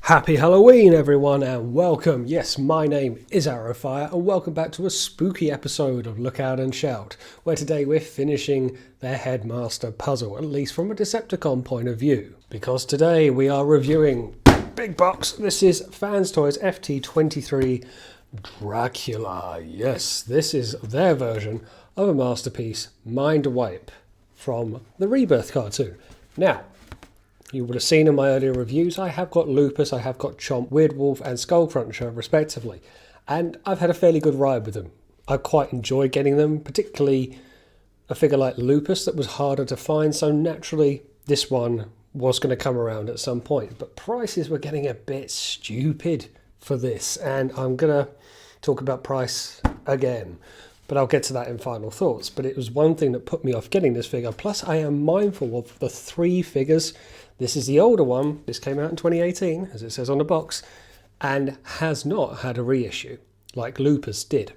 Happy Halloween everyone and welcome. Yes, my name is Arrowfire and welcome back to a spooky episode of Look Out and Shout, where today we're finishing their Headmaster puzzle, at least from a Decepticon point of view. Because today we are reviewing big box. This is Fanstoys FT-23 Dracula. Yes, this is their version of a masterpiece, Mindwipe, from the Rebirth cartoon. Now, you would have seen in my earlier reviews, I have got Lupus, I have got Chomp, Weirdwolf and Skullcruncher respectively. And I've had a fairly good ride with them. I quite enjoy getting them, particularly a figure like Lupus that was harder to find, so naturally this one was going to come around at some point. But prices were getting a bit stupid for this, and I'm going to talk about price again. But I'll get to that in final thoughts. But it was one thing that put me off getting this figure. Plus, I am mindful of the three figures. This is the older one. This came out in 2018, as it says on the box, and has not had a reissue like Lupus did.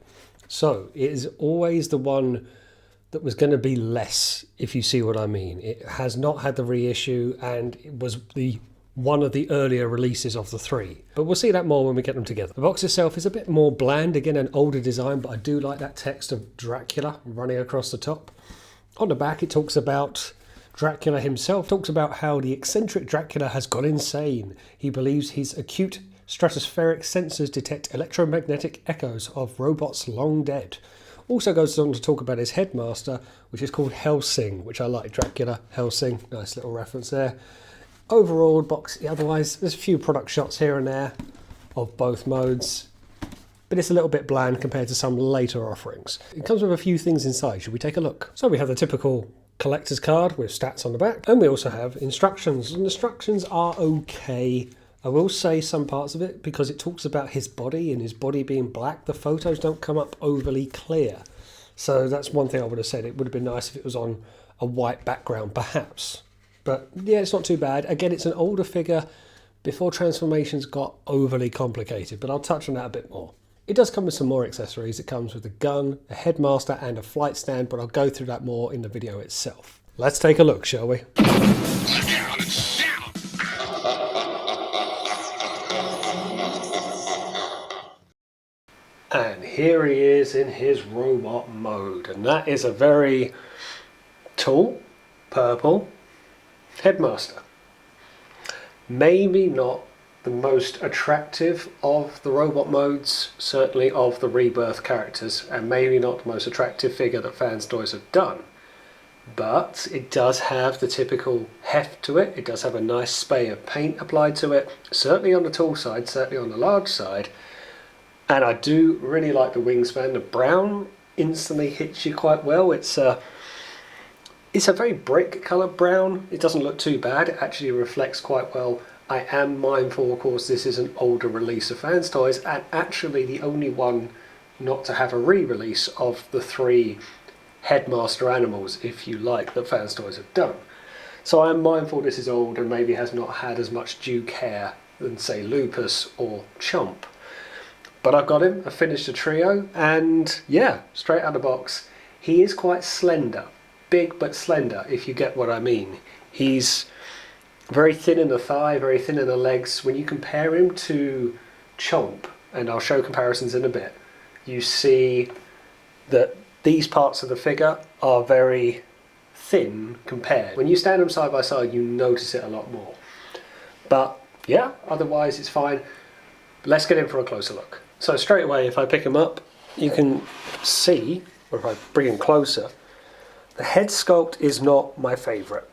So it is always the one that was going to be less, if you see what I mean. It has not had the reissue, and it was one of the earlier releases of the three. But we'll see that more when we get them together. The box itself is a bit more bland, again an older design, but I do like that text of Dracula running across the top. On the back it talks about Dracula himself, talks about how the eccentric Dracula has gone insane. He believes his acute stratospheric sensors detect electromagnetic echoes of robots long dead. Also goes on to talk about his headmaster, which is called Helsing, which I like. Dracula, Helsing, nice little reference there. Overall box, otherwise there's a few product shots here and there of both modes, but it's a little bit bland compared to some later offerings. It comes with a few things inside. Should we take a look? So we have the typical collector's card with stats on the back, and we also have instructions, and instructions are okay. I will say some parts of it, because it talks about his body and his body being black, the photos don't come up overly clear. So that's one thing I would have said. It would have been nice if it was on a white background perhaps. But yeah, it's not too bad. Again, it's an older figure before transformations got overly complicated, but I'll touch on that a bit more. It does come with some more accessories. It comes with a gun, a headmaster and a flight stand, but I'll go through that more in the video itself. Let's take a look, shall we? And here he is in his robot mode, and that is a very tall, purple headmaster. Maybe not the most attractive of the robot modes, certainly of the Rebirth characters, and maybe not the most attractive figure that Fanstoys have done. But it does have the typical heft to it. It does have a nice spray of paint applied to it, certainly on the tall side, certainly on the large side. And I do really like the wingspan. The brown instantly hits you quite well. It's a very brick coloured brown. It doesn't look too bad. It actually reflects quite well. I am mindful, of course, this is an older release of Fanstoys, and actually the only one not to have a re-release of the three headmaster animals, if you like, that Fanstoys have done. So I am mindful this is old and maybe has not had as much due care than, say, Lupus or Chomp. But I've got him, I finished the trio, and yeah, straight out of the box, he is quite slender. Big but slender, if you get what I mean. He's very thin in the thigh, very thin in the legs. When you compare him to Chomp, and I'll show comparisons in a bit, you see that these parts of the figure are very thin compared. When you stand them side by side, you notice it a lot more. But yeah, otherwise it's fine. Let's get in for a closer look. So straight away, if I pick him up, you can see, or if I bring him closer, the head sculpt is not my favourite.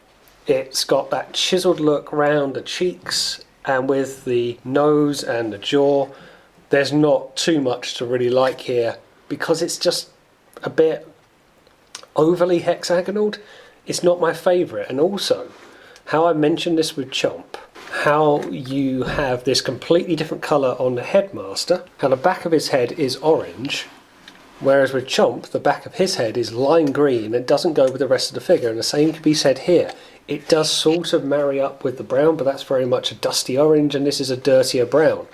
It's got that chiselled look round the cheeks, and with the nose and the jaw, there's not too much to really like here, because it's just a bit overly hexagonal. It's not my favourite. And also, how I mentioned this with Chomp, how you have this completely different colour on the headmaster, how the back of his head is orange, whereas with Chomp, the back of his head is lime green. It doesn't go with the rest of the figure, and the same can be said here. It does sort of marry up with the brown, but that's very much a dusty orange, and this is a dirtier brown.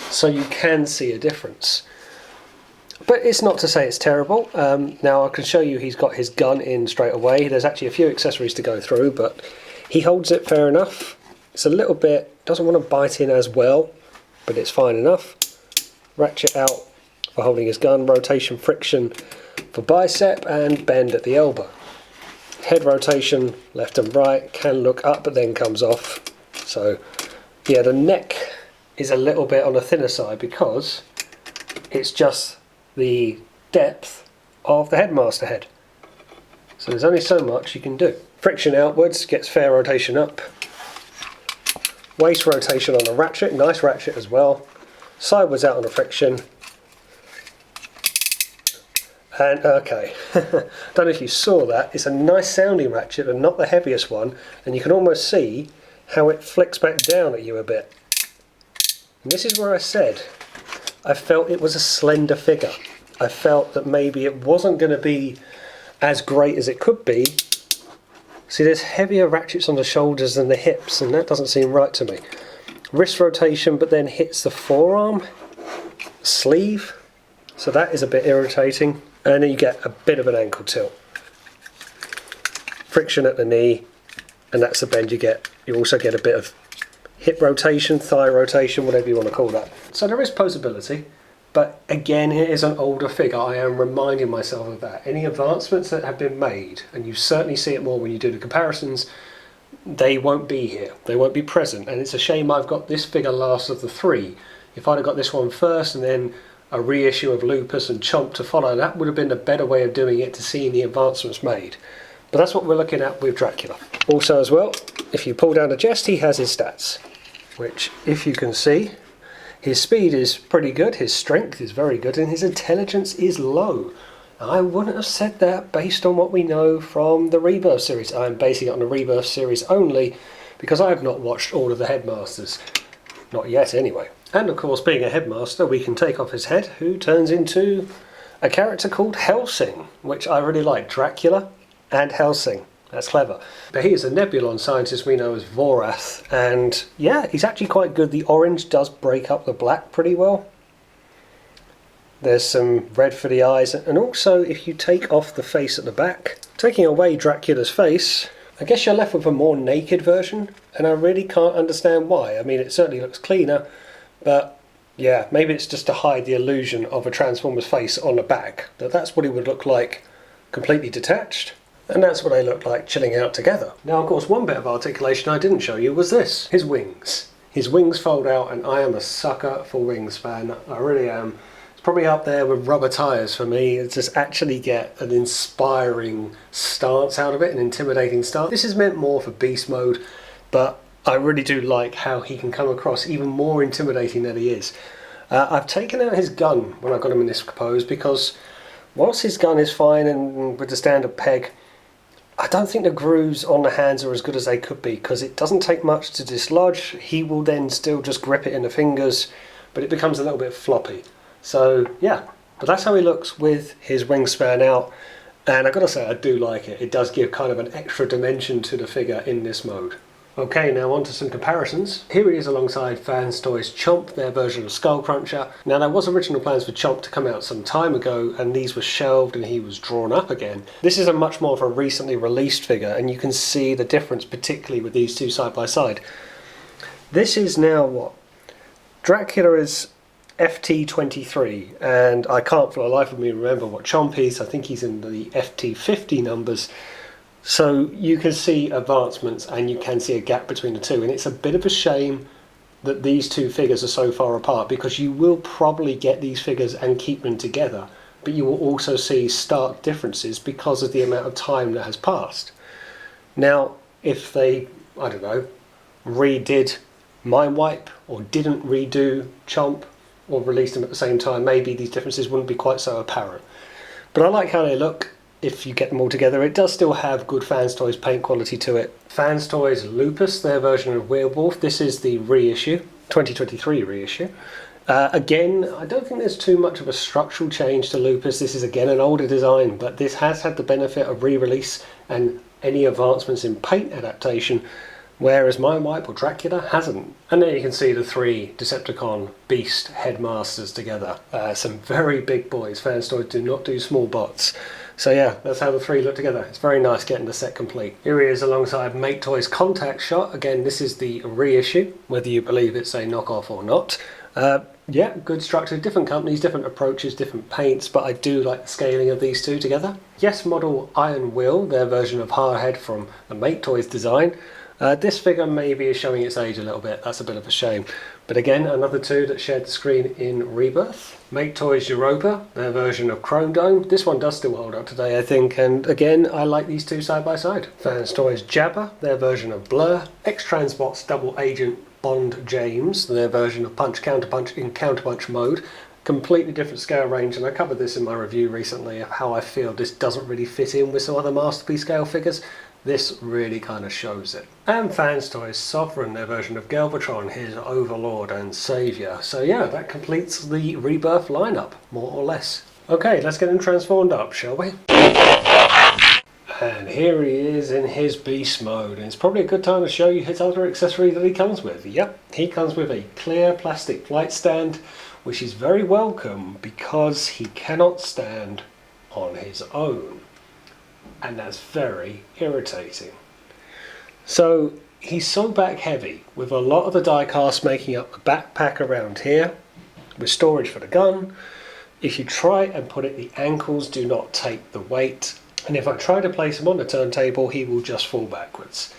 So you can see a difference. But it's not to say it's terrible. Now I can show you he's got his gun in straight away. There's actually a few accessories to go through, but he holds it fair enough. It's a little bit, doesn't want to bite in as well, but it's fine enough. Ratchet out for holding his gun, rotation friction for bicep, and bend at the elbow. Head rotation left and right, can look up but then comes off. So yeah, the neck is a little bit on the thinner side because it's just the depth of the headmaster head. So there's only so much you can do. Friction outwards gets fair rotation up. Waist rotation on the ratchet, nice ratchet as well. Sideways out on the friction. And okay, don't know if you saw that, it's a nice sounding ratchet and not the heaviest one, and you can almost see how it flicks back down at you a bit. And this is where I said I felt it was a slender figure. I felt that maybe it wasn't going to be as great as it could be. See, there's heavier ratchets on the shoulders than the hips, and that doesn't seem right to me. Wrist rotation, but then hits the forearm, sleeve, so that is a bit irritating. And then you get a bit of an ankle tilt. Friction at the knee, and that's the bend you get. You also get a bit of hip rotation, thigh rotation, whatever you want to call that. So there is posability, but again, it is an older figure. I am reminding myself of that. Any advancements that have been made, and you certainly see it more when you do the comparisons, they won't be here. They won't be present, and it's a shame I've got this figure last of the three. If I'd have got this one first and then a reissue of Lupus and Chomp to follow, that would have been a better way of doing it to see the advancements made. But that's what we're looking at with Dracula. Also as well, if you pull down the chest, he has his stats, which if you can see, his speed is pretty good, his strength is very good, and his intelligence is low. I wouldn't have said that based on what we know from the Rebirth series. I'm basing it on the Rebirth series only because I have not watched all of the Headmasters. Not yet anyway. And of course, being a Headmaster, we can take off his head, who turns into a character called Helsing, which I really like. Dracula and Helsing. That's clever. But he is a Nebulon scientist we know as Vorath, and yeah, he's actually quite good. The orange does break up the black pretty well. There's some red for the eyes, and also if you take off the face at the back, taking away Dracula's face, I guess you're left with a more naked version, and I really can't understand why. I mean, it certainly looks cleaner, but yeah, maybe it's just to hide the illusion of a Transformer's face on the back. That's what he would look like completely detached, and that's what they look like chilling out together. Now, of course, one bit of articulation I didn't show you was this, his wings. His wings fold out, and I am a sucker for wingspan. I really am. It's probably up there with rubber tyres for me. It's just actually get an inspiring stance out of it, an intimidating stance. This is meant more for beast mode, but I really do like how he can come across even more intimidating than he is. I've taken out his gun when I got him in this pose because whilst his gun is fine and with the standard peg, I don't think the grooves on the hands are as good as they could be because it doesn't take much to dislodge. He will then still just grip it in the fingers, but it becomes a little bit floppy. So yeah, but that's how he looks with his wingspan out, and I've got to say I do like it. It does give kind of an extra dimension to the figure in this mode. Okay, now on to some comparisons. Here he is alongside Fanstoys Chomp, their version of Skullcruncher. Now there was original plans for Chomp to come out some time ago, and these were shelved and he was drawn up again. This is a much more of a recently released figure, and you can see the difference particularly with these two side by side. This is now what? Dracula is FT-23, and I can't for the life of me remember what Chomp is. I think he's in the FT-50 numbers. So you can see advancements and you can see a gap between the two, and it's a bit of a shame that these two figures are so far apart because you will probably get these figures and keep them together, but you will also see stark differences because of the amount of time that has passed. Now, if they, I don't know, redid Mindwipe or didn't redo Chomp or released them at the same time, maybe these differences wouldn't be quite so apparent. But I like how they look. If you get them all together, it does still have good Fanstoys paint quality to it. Fanstoys Lupus, their version of Werewolf. This is the reissue, 2023 reissue. Again, I don't think there's too much of a structural change to Lupus. This is again an older design, but this has had the benefit of re-release and any advancements in paint adaptation, whereas Mindwipe or Dracula hasn't. And there you can see the three Decepticon Beast Headmasters together. Some very big boys. Fanstoys do not do small bots. So yeah, that's how the three look together. It's very nice getting the set complete. Here he is alongside Make Toys Contact Shot. Again, this is the reissue, whether you believe it's a knockoff or not. Yeah, good structure, different companies, different approaches, different paints, but I do like the scaling of these two together. Yes Model Iron Will, their version of Hardhead from the Make Toys design. This figure maybe is showing its age a little bit, that's a bit of a shame. But again, another two that shared the screen in Rebirth. Make Toys Europa, their version of Chrome Dome. This one does still hold up today, I think, and again, I like these two side by side. Fanstoys Jabba, their version of Blur. X-Transbots Double Agent Bond James, their version of Punch Counterpunch in Counterpunch mode. Completely different scale range, and I covered this in my review recently of how I feel this doesn't really fit in with some other Masterpiece scale figures. This really kind of shows it. And Fanstoys Sovereign, their version of Galvatron, his overlord and saviour. So yeah, that completes the Rebirth lineup, more or less. Okay, let's get him transformed up, shall we? And here he is in his beast mode, and it's probably a good time to show you his other accessory that he comes with. Yep, he comes with a clear plastic flight stand, which is very welcome because he cannot stand on his own. And that's very irritating. So he's so back heavy, with a lot of the die cast making up the backpack around here, with storage for the gun. If you try and put it, the ankles do not take the weight. And if I try to place him on the turntable, he will just fall backwards.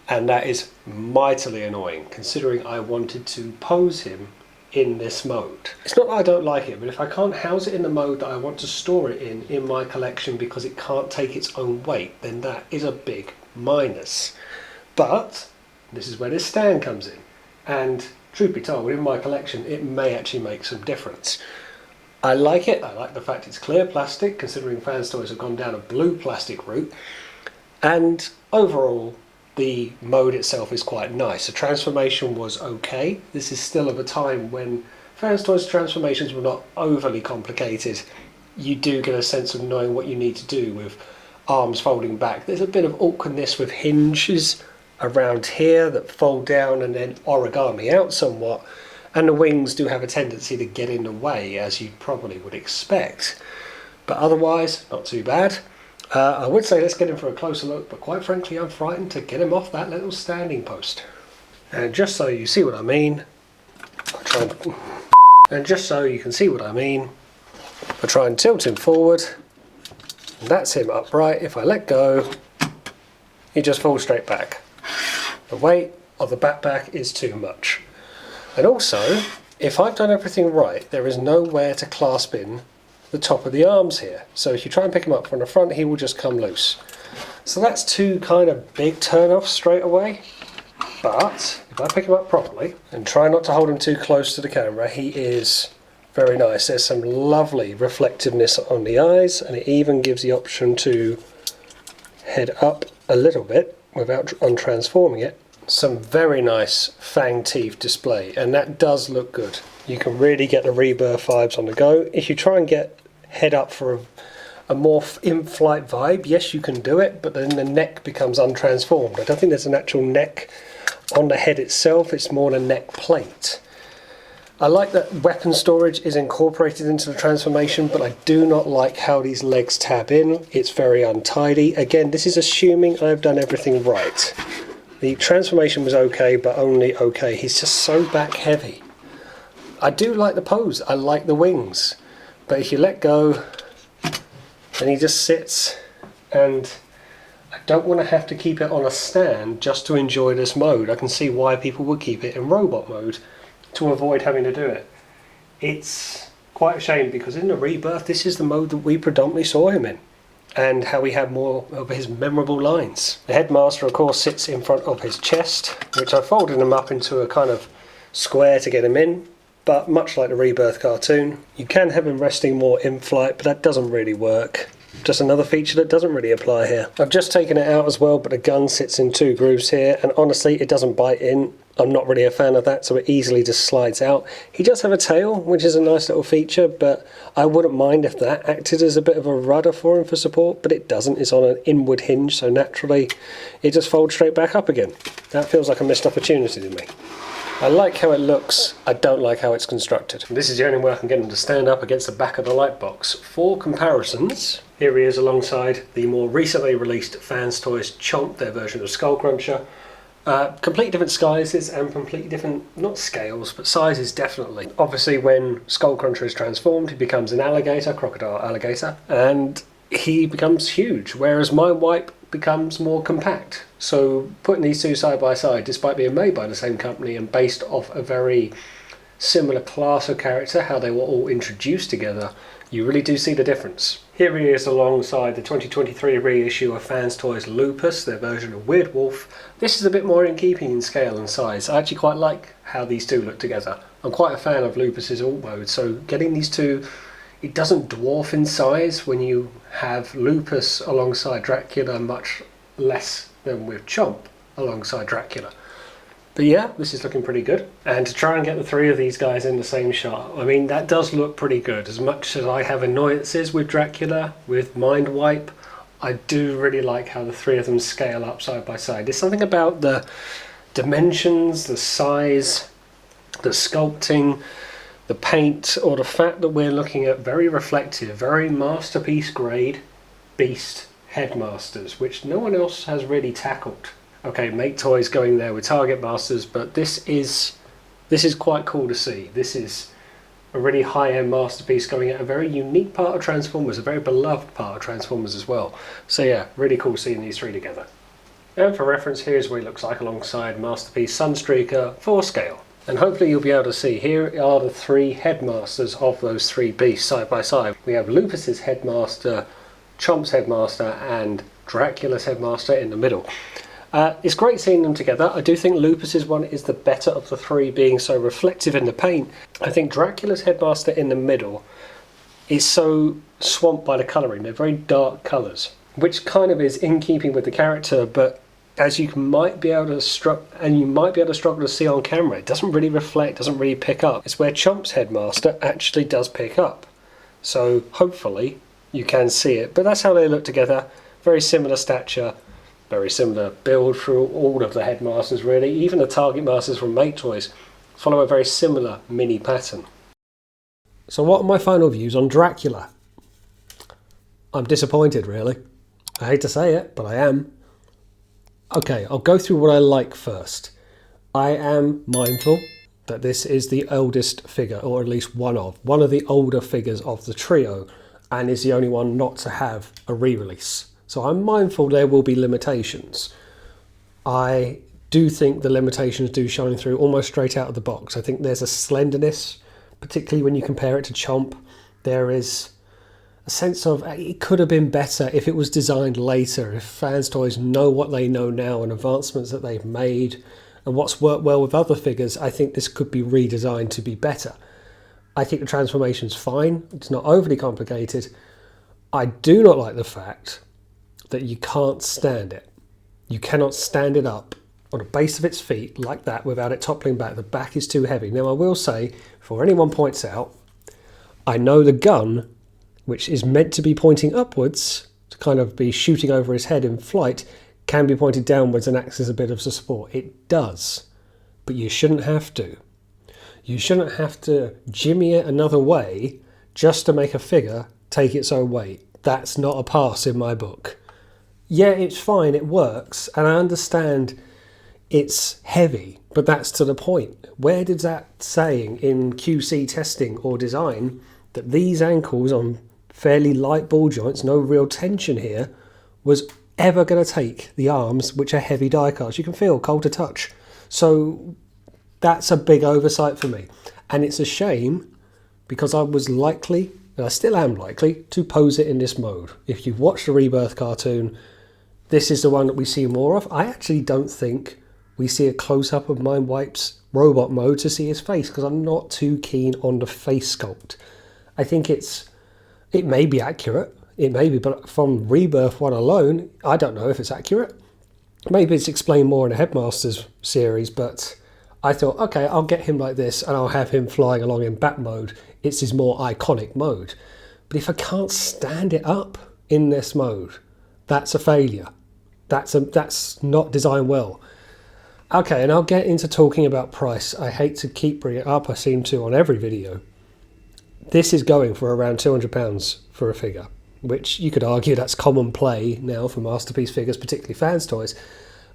And that is mightily annoying, considering I wanted to pose him in this mode. It's not that I don't like it, but if I can't house it in the mode that I want to store it in my collection because it can't take its own weight, then that is a big minus. But this is where this stand comes in. And truth be told, in my collection, it may actually make some difference. I like it. I like the fact it's clear plastic, considering Fanstoys have gone down a blue plastic route. And overall, the mode itself is quite nice. The transformation was okay. This is still of a time when Fanstoys transformations were not overly complicated. You do get a sense of knowing what you need to do with arms folding back. There's a bit of awkwardness with hinges around here that fold down and then origami out somewhat. And the wings do have a tendency to get in the way, as you probably would expect. But otherwise, not too bad. I would say let's get him for a closer look, but quite frankly I'm frightened to get him off that little standing post. And just so you see what I mean, I try and tilt him forward, and that's him upright. If I let go, he just falls straight back. The weight of the backpack is too much. And also, if I've done everything right, there is nowhere to clasp in the top of the arms here. So if you try and pick him up from the front, he will just come loose. So that's two kind of big turn-offs straight away. But if I pick him up properly and try not to hold him too close to the camera, he is very nice. There's some lovely reflectiveness on the eyes, and it even gives the option to head up a little bit without untransforming it. Some very nice fang teeth display, and that does look good. You can really get the Rebirth vibes on the go. If you try and get head up for a more in-flight vibe, yes you can do it, but then the neck becomes untransformed. I don't think there's an actual neck on the head itself, it's more the neck plate. I like that weapon storage is incorporated into the transformation, but I do not like how these legs tab in. It's very untidy. Again, this is assuming I've done everything right. The transformation was okay, but only okay. He's just so back heavy. I do like the pose, I like the wings, but if you let go, then he just sits, and I don't want to have to keep it on a stand just to enjoy this mode. I can see why people would keep it in robot mode to avoid having to do it. It's quite a shame because in the Rebirth, this is the mode that we predominantly saw him in, and how we have more of his memorable lines. The headmaster, of course, sits in front of his chest, which I folded him up into a kind of square to get him in, but much like the Rebirth cartoon, you can have him resting more in flight, but that doesn't really work. Just another feature that doesn't really apply here. I've just taken it out as well, but the gun sits in two grooves here, and honestly, it doesn't bite in. I'm not really a fan of that, so it easily just slides out. He does have a tail, which is a nice little feature, but I wouldn't mind if that acted as a bit of a rudder for him for support, but it doesn't. It's on an inward hinge, so naturally it just folds straight back up again. That feels like a missed opportunity to me. I like how it looks, I don't like how it's constructed. This is the only way I can get him to stand up against the back of the light box. For comparisons, here he is alongside the more recently released Fanstoys Chomp, their version of Skull Cruncher. Completely different sizes and completely different, not scales, but sizes definitely. Obviously when Skull Cruncher is transformed, he becomes an alligator, crocodile alligator, and he becomes huge, whereas Mindwipe becomes more compact. So putting these two side by side, despite being made by the same company and based off a very similar class of character, how they were all introduced together, you really do see the difference. Here he is alongside the 2023 reissue of Fanstoys Lupus, their version of Weird Wolf. This is a bit more in keeping in scale and size. I actually quite like how these two look together. I'm quite a fan of Lupus's alt mode, so getting these two, it doesn't dwarf in size when you have Lupus alongside Dracula, much less than with Chomp alongside Dracula. But yeah, this is looking pretty good. And to try and get the three of these guys in the same shot, I mean, that does look pretty good. As much as I have annoyances with Dracula, with Mindwipe, I do really like how the three of them scale up side by side. There's something about the dimensions, the size, the sculpting, the paint, or the fact that we're looking at very reflective, very masterpiece grade beast headmasters, which no one else has really tackled. Okay, Make Toys going there with Target Masters, but this is quite cool to see. This is a really high-end masterpiece going at a very unique part of Transformers, a very beloved part of Transformers as well. So yeah, really cool seeing these three together. And for reference, here's what he looks like alongside Masterpiece Sunstreaker 4 scale. And hopefully you'll be able to see, here are the three headmasters of those three beasts side by side. We have Lupus's headmaster, Chomp's headmaster, and Dracula's headmaster in the middle. It's great seeing them together. I do think Lupus's one is the better of the three, being so reflective in the paint. I think Dracula's headmaster in the middle is so swamped by the colouring. They're very dark colours, which kind of is in keeping with the character, but as you might be able to struggle to see on camera, it doesn't really reflect, doesn't really pick up. It's where Chomp's headmaster actually does pick up. So hopefully you can see it, but that's how they look together. Very similar stature, very similar build through all of the headmasters really. Even the Target Masters from Make Toys follow a very similar mini pattern. So what are my final views on Dracula? I'm disappointed really. I hate to say it, but I am. Okay, I'll go through what I like first. I am mindful that this is the oldest figure, or at least one of the older figures of the trio, and is the only one not to have a re-release. So I'm mindful there will be limitations. I do think the limitations do shine through almost straight out of the box. I think there's a slenderness, particularly when you compare it to Chomp. There is a sense of it could have been better if it was designed later, if Fanstoys know what they know now and advancements that they've made and what's worked well with other figures. I think this could be redesigned to be better. I think the transformation's fine. It's not overly complicated. I do not like the fact that you can't stand it. You cannot stand it up on the base of its feet like that without it toppling back. The back is too heavy. Now I will say, before anyone points out, I know the gun, which is meant to be pointing upwards, to kind of be shooting over his head in flight, can be pointed downwards and acts as a bit of support. It does, but you shouldn't have to. You shouldn't have to jimmy it another way just to make a figure take its own weight. That's not a pass in my book. Yeah, it's fine, it works, and I understand it's heavy, but that's to the point. Where did that saying in QC testing or design that these ankles on fairly light ball joints, no real tension here, was ever going to take the arms, which are heavy die cuts? You can feel cold to touch. So that's a big oversight for me. And it's a shame because I was likely, and I still am likely, to pose it in this mode. If you've watched the Rebirth cartoon, this is the one that we see more of. I actually don't think we see a close-up of Mindwipe's robot mode to see his face because I'm not too keen on the face sculpt. I think it may be accurate, it may be, but from Rebirth 1 alone, I don't know if it's accurate. Maybe it's explained more in the Headmasters series, but I thought, okay, I'll get him like this and I'll have him flying along in bat mode. It's his more iconic mode. But if I can't stand it up in this mode, that's a failure. That's not designed well. Okay, and I'll get into talking about price. I hate to keep bringing it up, I seem to on every video. This is going for around £200 for a figure, which you could argue that's common play now for Masterpiece figures, particularly Fanstoys.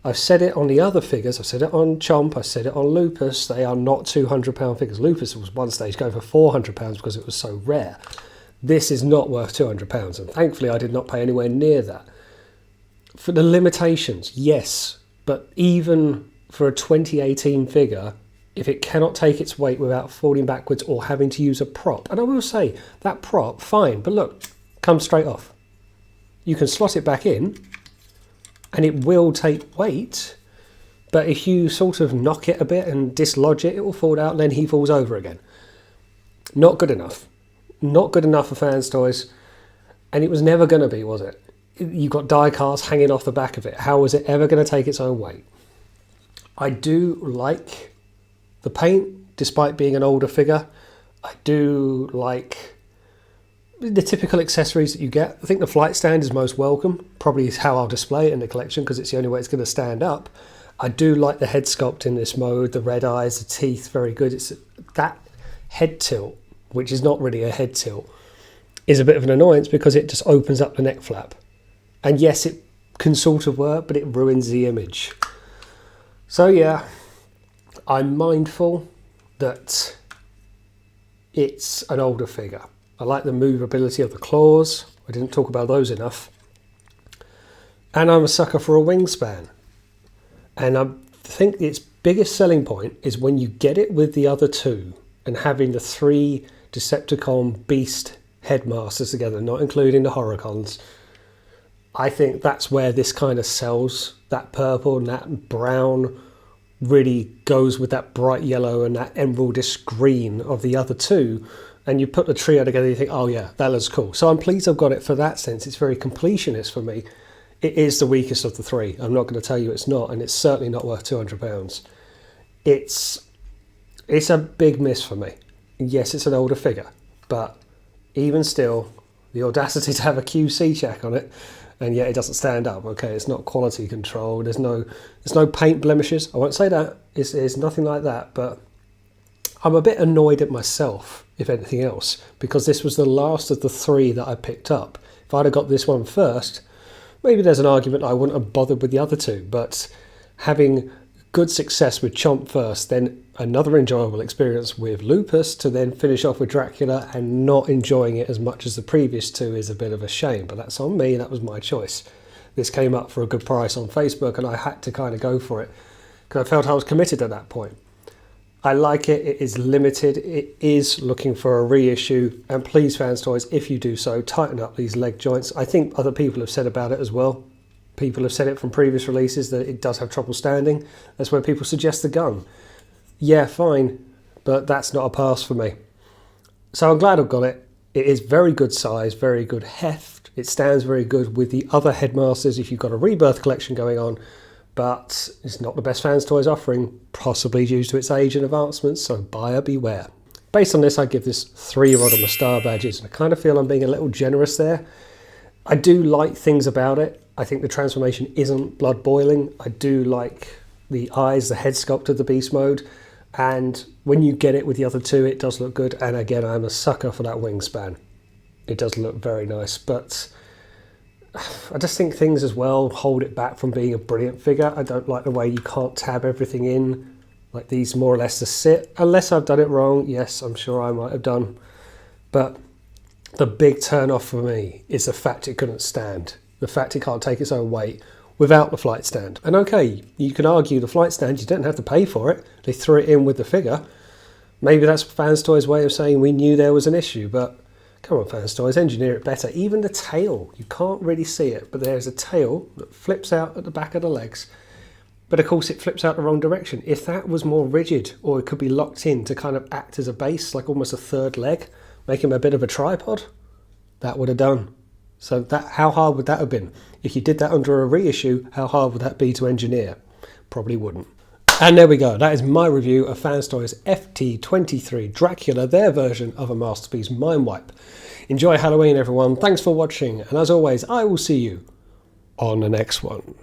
I've said it on the other figures, I've said it on Chomp, I've said it on Lupus, they are not £200 figures. Lupus was one stage going for £400 because it was so rare. This is not worth £200, and thankfully I did not pay anywhere near that. For the limitations, yes, but even for a 2018 figure, if it cannot take its weight without falling backwards or having to use a prop, and I will say, that prop, fine, but look, comes straight off. You can slot it back in, and it will take weight, but if you sort of knock it a bit and dislodge it, it will fall out and then he falls over again. Not good enough. Not good enough for Fanstoys, and it was never going to be, was it? You've got die cast hanging off the back of it. How was it ever going to take its own weight? I do like the paint, despite being an older figure. I do like the typical accessories that you get. I think the flight stand is most welcome. Probably is how I'll display it in the collection because it's the only way it's going to stand up. I do like the head sculpt in this mode, the red eyes, the teeth, very good. It's that head tilt, which is not really a head tilt, is a bit of an annoyance because it just opens up the neck flap. And yes, it can sort of work, but it ruins the image. So yeah, I'm mindful that it's an older figure. I like the movability of the claws. I didn't talk about those enough. And I'm a sucker for a wingspan. And I think its biggest selling point is when you get it with the other two and having the 3 Decepticon Beast headmasters together, not including the Horrorcons. I think that's where this kind of sells. That purple and that brown really goes with that bright yellow and that emeraldish green of the other two. And you put the trio together, you think, oh yeah, that looks cool. So I'm pleased I've got it for that sense. It's very completionist for me. It is the weakest of the 3. I'm not going to tell you it's not, and it's certainly not worth £200. It's a big miss for me. Yes, it's an older figure, but even still, the audacity to have a QC check on it, and yet it doesn't stand up. Okay, it's not quality control. There's no paint blemishes. I won't say that. It's nothing like that, but I'm a bit annoyed at myself, if anything else, because this was the last of the 3 that I picked up. If I'd have got this one first, maybe there's an argument I wouldn't have bothered with the other 2, but having good success with Chomp first, then another enjoyable experience with Lupus, to then finish off with Dracula and not enjoying it as much as the previous 2 is a bit of a shame, but that's on me, that was my choice. This came up for a good price on Facebook and I had to kind of go for it because I felt I was committed at that point. I like it, it is limited, it is looking for a reissue, and please Fanstoys, if you do so, tighten up these leg joints. I think other people have said about it as well. People have said it from previous releases that it does have trouble standing. That's where people suggest the gun. Yeah, fine, but that's not a pass for me. So I'm glad I've got it. It is very good size, very good heft. It stands very good with the other headmasters if you've got a Rebirth collection going on, but it's not the best Fanstoys offering, possibly due to its age and advancements, so buyer beware. Based on this, I give this 3 Rodimus Star badges, and I kind of feel I'm being a little generous there. I do like things about it. I think the transformation isn't blood boiling. I do like the eyes, the head sculpt of the beast mode, and when you get it with the other 2, it does look good. And again, I'm a sucker for that wingspan. It does look very nice, but I just think things as well hold it back from being a brilliant figure. I don't like the way you can't tab everything in, like these more or less to sit, unless I've done it wrong. Yes, I'm sure I might have done, but the big turn off for me is the fact it couldn't stand. The fact it can't take its own weight without the flight stand. And okay, you can argue the flight stand, you don't have to pay for it. They threw it in with the figure. Maybe that's Fanstoys' way of saying we knew there was an issue, but come on Fanstoys, engineer it better. Even the tail, you can't really see it, but there's a tail that flips out at the back of the legs. But of course it flips out the wrong direction. If that was more rigid, or it could be locked in to kind of act as a base, like almost a third leg, make him a bit of a tripod, that would have done. So how hard would that have been? If you did that under a reissue, how hard would that be to engineer? Probably wouldn't. And there we go. That is my review of Fanstoys FT-23 Dracula, their version of a Masterpiece Mindwipe. Enjoy Halloween, everyone. Thanks for watching. And as always, I will see you on the next one.